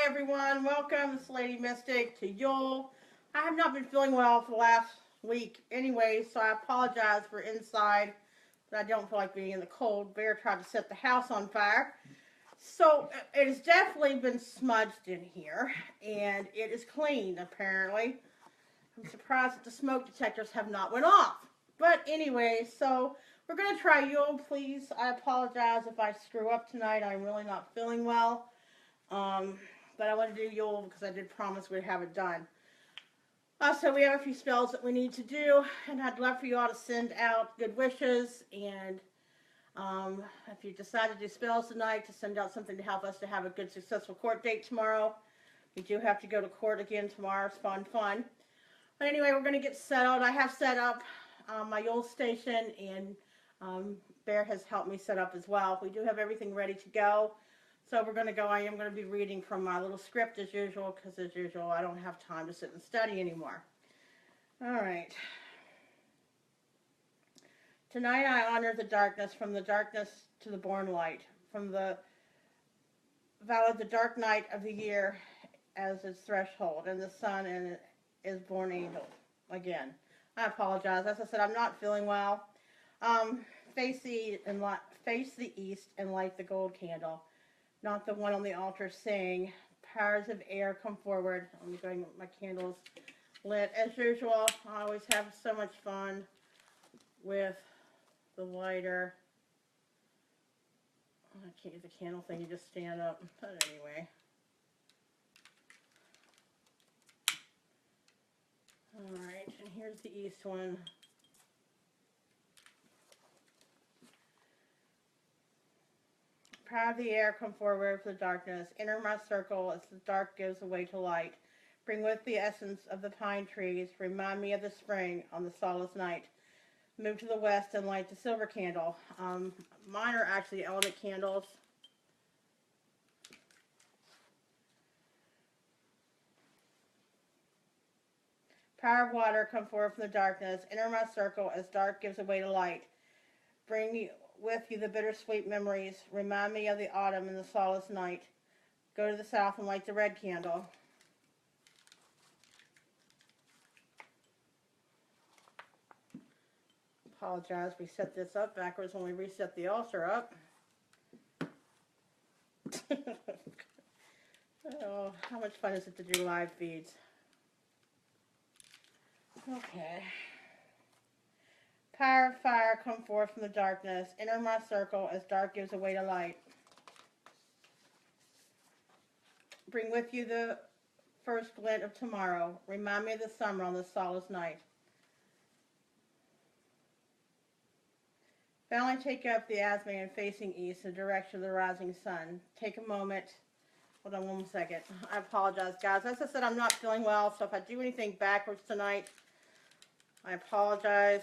everyone. Welcome, this Lady Mystic, to Yule. I have not been feeling well for the last week anyway, so I apologize for inside, but I don't feel like being in the cold. Bear tried to set the house on fire. So it has definitely been smudged in here, and it is clean, apparently. I'm surprised that the smoke detectors have not went off. But anyway, so we're going to try Yule, please. I apologize if I screw up tonight. I'm really not feeling well. Um, but I want to do Yule because I did promise we'd have it done. Also, we have a few spells that we need to do, and I'd love for you all to send out good wishes, and if you decide to do spells tonight, to send out something to help us to have a good, successful court date tomorrow. We do have to go to court again tomorrow. It's fun. But anyway, we're going to get settled. I have set up my Yule station, and Bear has helped me set up as well. We do have everything ready to go. So we're going to go. I am going to be reading from my little script as usual, because as usual, I don't have time to sit and study anymore. All right. Tonight I honor the darkness, from the darkness to the born light, from the valid the dark night of the year as its threshold, and the sun and is born angel again. I apologize. As I said, I'm not feeling well. Face the east and light the gold candle. Not the one on the altar saying, powers of air come forward. I'm going with my candles lit. As usual, I always have so much fun with the lighter. I can't use the candle thing, you just stand up. But anyway. Alright, and here's the east one. Proud of the air, come forward for the darkness. Enter my circle as the dark gives way to light. Bring with the essence of the pine trees. Remind me of the spring on the solace night. Move to the west and light the silver candle. Mine are actually eldest candles. Power of water, come forward from the darkness. Enter my circle as dark gives way to light. Bring with you the bittersweet memories. Remind me of the autumn and the solace night. Go to the south and light the red candle. Apologize, we set this up backwards when we reset the altar up. Oh, how much fun is it to do live feeds? Okay. Power of fire, come forth from the darkness. Enter my circle as dark gives way to light. Bring with you the first glint of tomorrow. Remind me of the summer on the solace night. Finally take up the asthma facing east in the direction of the rising sun. Take a moment. Hold on one second. I apologize, guys. As I said, I'm not feeling well, so if I do anything backwards tonight, I apologize.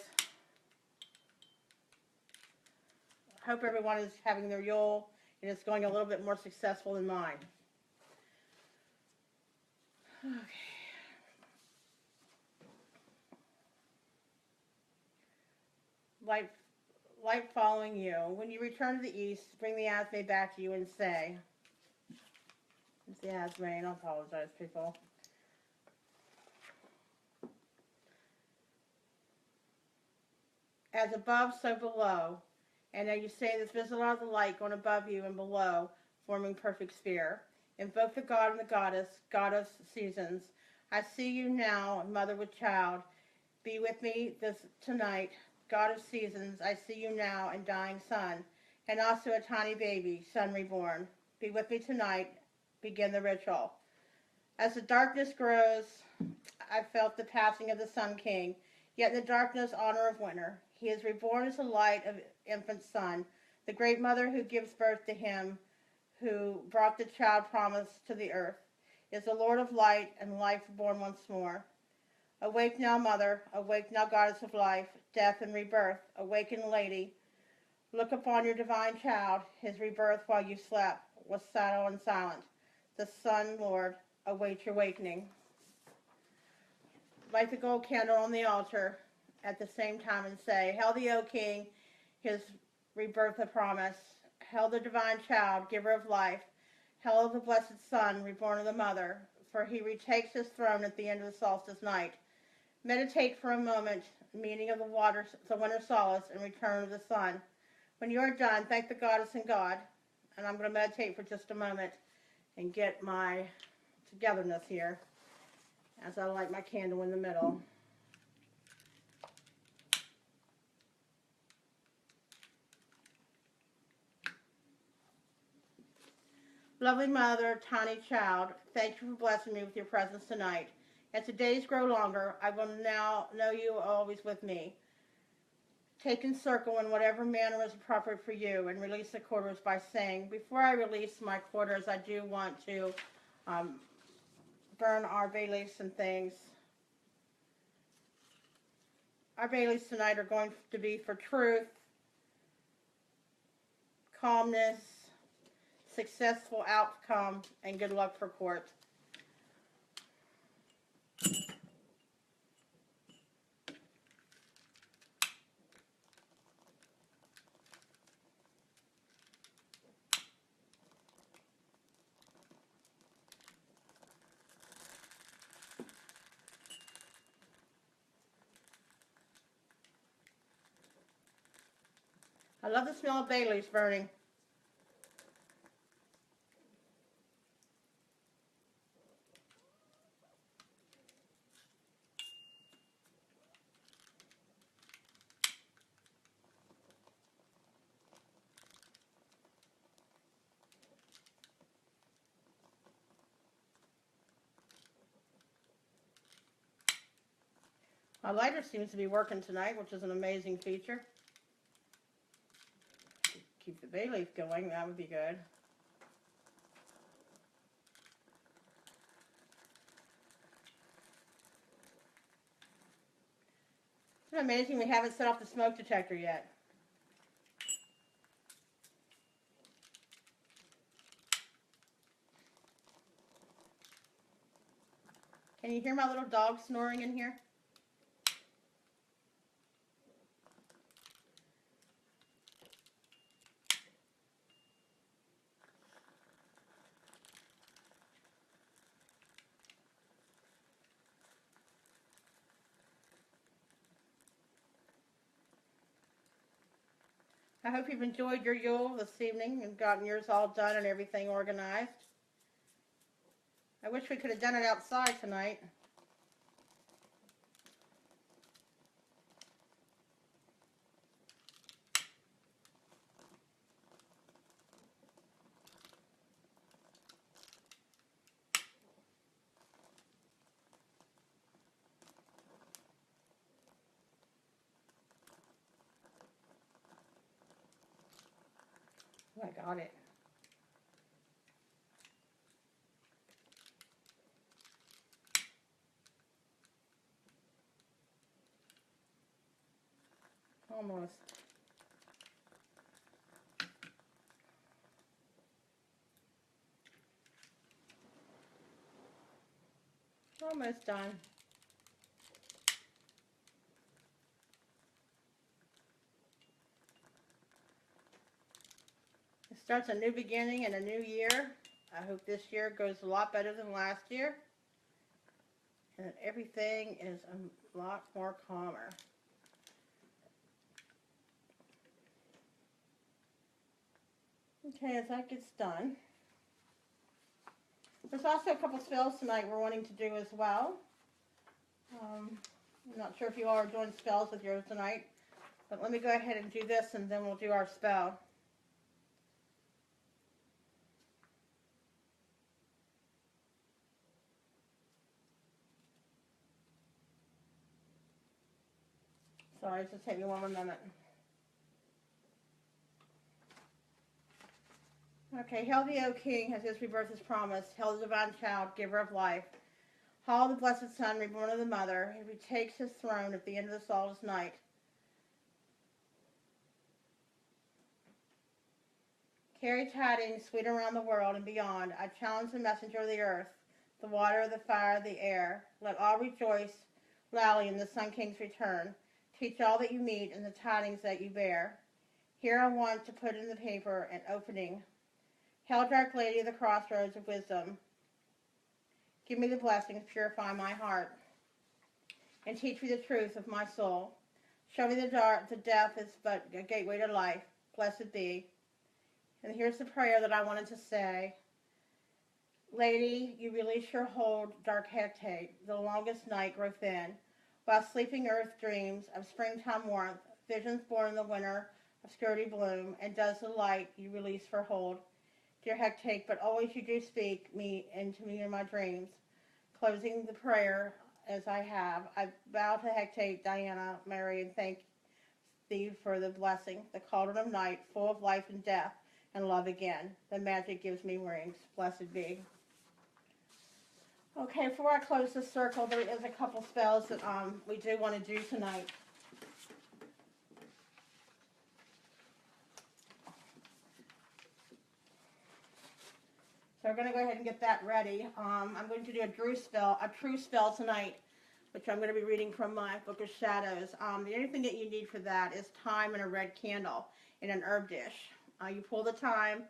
I hope everyone is having their Yule and it's going a little bit more successful than mine. Okay. Light following you. When you return to the east, bring the asthma back to you and say, it's the asthma, and I apologize, people. As above, so below. And now you say this visible of the light going above you and below, forming perfect sphere. Invoke the god and the god of seasons. I see you now, mother with child. Be with me this tonight, god of seasons. I see you now, and dying son, and also a tiny baby, son reborn. Be with me tonight. Begin the ritual. As the darkness grows, I felt the passing of the Sun King. Yet in the darkness, honor of winter. He is reborn as the light of infant son, the great mother who gives birth to him, who brought the child promise to the earth, is the Lord of light and life born once more. Awake now, mother, awake now, goddess of life, death and rebirth. Awaken, lady. Look upon your divine child, his rebirth while you slept, was subtle and silent. The sun, Lord, await your awakening. Light the gold candle on the altar at the same time and say, Hail the O King, his rebirth of promise. Hail the divine child, giver of life. Hail the blessed Son, reborn of the Mother, for he retakes his throne at the end of the solstice night. Meditate for a moment, meaning of the winter solace, and return of the sun. When you are done, thank the goddess and God, and I'm going to meditate for just a moment and get my togetherness here as I light my candle in the middle. Lovely Mother, tiny child, thank you for blessing me with your presence tonight. As the days grow longer, I will now know you are always with me. Take and circle in whatever manner is appropriate for you, and release the quarters by saying, before I release my quarters, I do want to burn our bay leaves and things. Our bay leaves tonight are going to be for truth, calmness, successful outcome, and good luck for court. I love the smell of bay leaves burning. My lighter seems to be working tonight, which is an amazing feature. Keep the bay leaf going, that would be good. Isn't it amazing we haven't set off the smoke detector yet? Can you hear my little dog snoring in here? I hope you've enjoyed your Yule this evening and gotten yours all done and everything organized. I wish we could have done it outside tonight. Oh, I got it. Almost. Almost done. It starts a new beginning and a new year. I hope this year goes a lot better than last year. And that everything is a lot more calmer. Okay, as that gets done. There's also a couple spells tonight we're wanting to do as well. I'm not sure if you all are doing spells with yours tonight, but let me go ahead and do this and then we'll do our spell. Sorry, just take me one more minute. Okay, hail the O King, as his rebirth is promised. Hail the divine child, giver of life. Hail the blessed Son, reborn of the Mother, who retakes his throne at the end of the solstice night. Carry tidings sweet around the world and beyond. I challenge the messenger of the earth, the water, the fire, the air. Let all rejoice loudly in the Sun King's return. Teach all that you meet and the tidings that you bear. Here I want to put in the paper an opening. Hail, dark lady of the crossroads of wisdom. Give me the blessings, purify my heart, and teach me the truth of my soul. Show me the death is but a gateway to life. Blessed be. And here's the prayer that I wanted to say. Lady, you release your hold, dark hectate, the longest night grow thin, while sleeping earth dreams of springtime warmth, visions born in the winter, obscurity bloom, and does the light you release for hold. Dear hectate, but always you do speak me into me in my dreams. Closing the prayer as I have, I bow to hectate, Diana, Mary, and thank thee for the blessing, the cauldron of night, full of life and death, and love again. The magic gives me wings. Blessed be. Okay, before I close this circle, there is a couple spells that we do want to do tonight. So we're going to go ahead and get that ready. I'm going to do a true spell tonight, which I'm going to be reading from my Book of Shadows. The only thing that you need for that is thyme and a red candle in an herb dish. You pull the thyme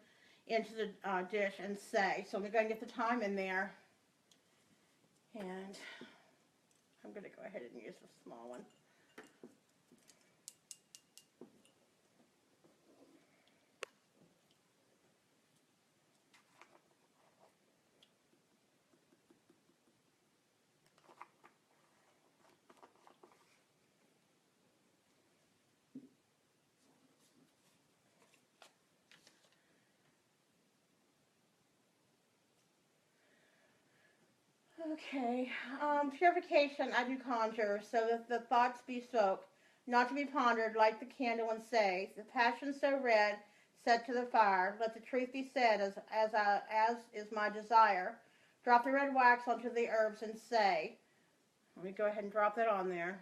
into the dish and say. So I'm going to go ahead and get the thyme in there. And I'm going to go ahead and use the small one. Okay, purification I do conjure, so that the thoughts be soaked, not to be pondered, light the candle and say, the passion so red, set to the fire, let the truth be said as is my desire. Drop the red wax onto the herbs and say, let me go ahead and drop that on there.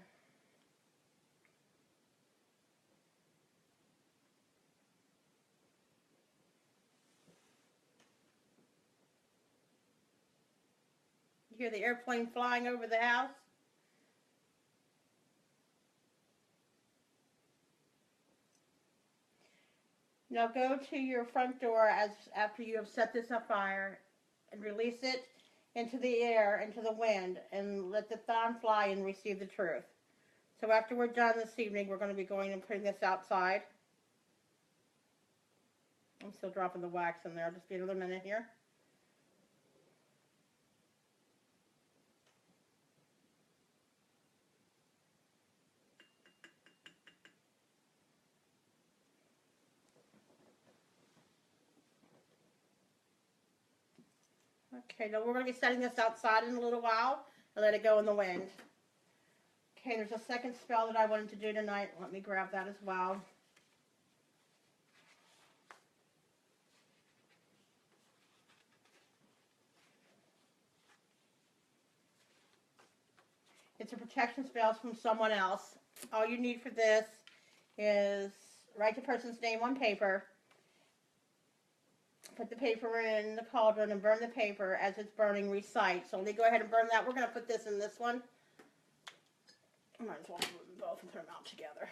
You hear the airplane flying over the house? Now go to your front door after you have set this afire and release it into the air, into the wind, and let the thorn fly and receive the truth. So after we're done this evening, we're going to be going and putting this outside. I'm still dropping the wax in there. Just be another minute here. Okay, now we're going to be setting this outside in a little while and let it go in the wind. Okay, there's a second spell that I wanted to do tonight. Let me grab that as well. It's a protection spell from someone else. All you need for this is write the person's name on paper, put the paper in the cauldron and burn the paper as it's burning, recite. So let me go ahead and burn that. We're going to put this in this one. I might as well put them both and put them out together.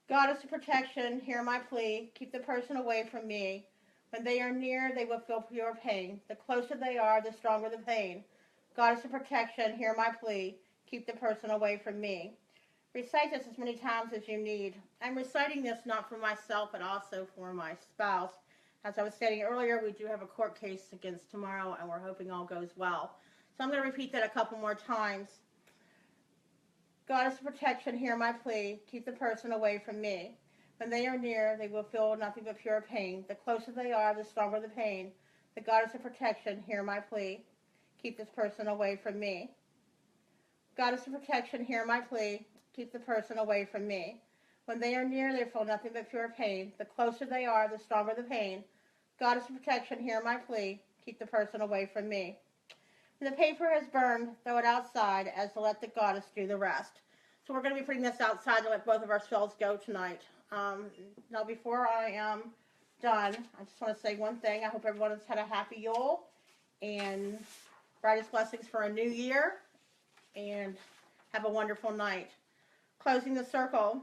Goddess of protection, hear my plea. Keep the person away from me. When they are near, they will feel pure pain. The closer they are, the stronger the pain. Goddess of protection, hear my plea. Keep the person away from me. Recite this as many times as you need. I'm reciting this not for myself, but also for my spouse. As I was stating earlier, we do have a court case against tomorrow, and we're hoping all goes well. So I'm going to repeat that a couple more times. Goddess of protection, hear my plea. Keep the person away from me. When they are near, they will feel nothing but pure pain. The closer they are, the stronger the pain. The goddess of protection, hear my plea. Keep this person away from me. Goddess of protection, hear my plea. Keep the person away from me. When they are near, they feel nothing but pure pain. The closer they are, the stronger the pain. Goddess of protection, hear my plea. Keep the person away from me. When the paper has burned, throw it outside as to let the goddess do the rest. So we're going to be putting this outside to let both of our cells go tonight. Now, before I am done, I just want to say one thing. I hope everyone has had a happy Yule and brightest blessings for a new year, and have a wonderful night. Closing the circle.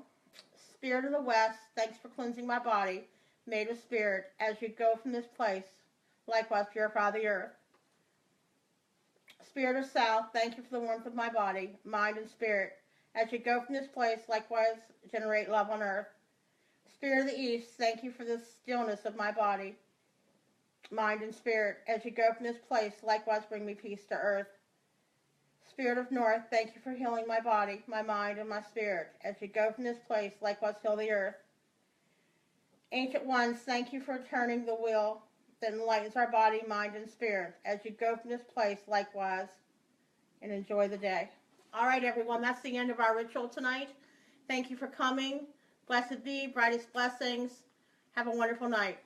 Spirit of the West, thanks for cleansing my body, made of spirit. As you go from this place, likewise purify the earth. Spirit of South, thank you for the warmth of my body, mind, and spirit. As you go from this place, likewise generate love on earth. Spirit of the East, thank you for the stillness of my body, mind, and spirit. As you go from this place, likewise bring me peace to earth. Spirit of North, thank you for healing my body, my mind, and my spirit. As you go from this place, likewise heal the earth. Ancient Ones, thank you for turning the wheel that enlightens our body, mind, and spirit. As you go from this place, likewise, and enjoy the day. All right, everyone, that's the end of our ritual tonight. Thank you for coming. Blessed be, brightest blessings. Have a wonderful night.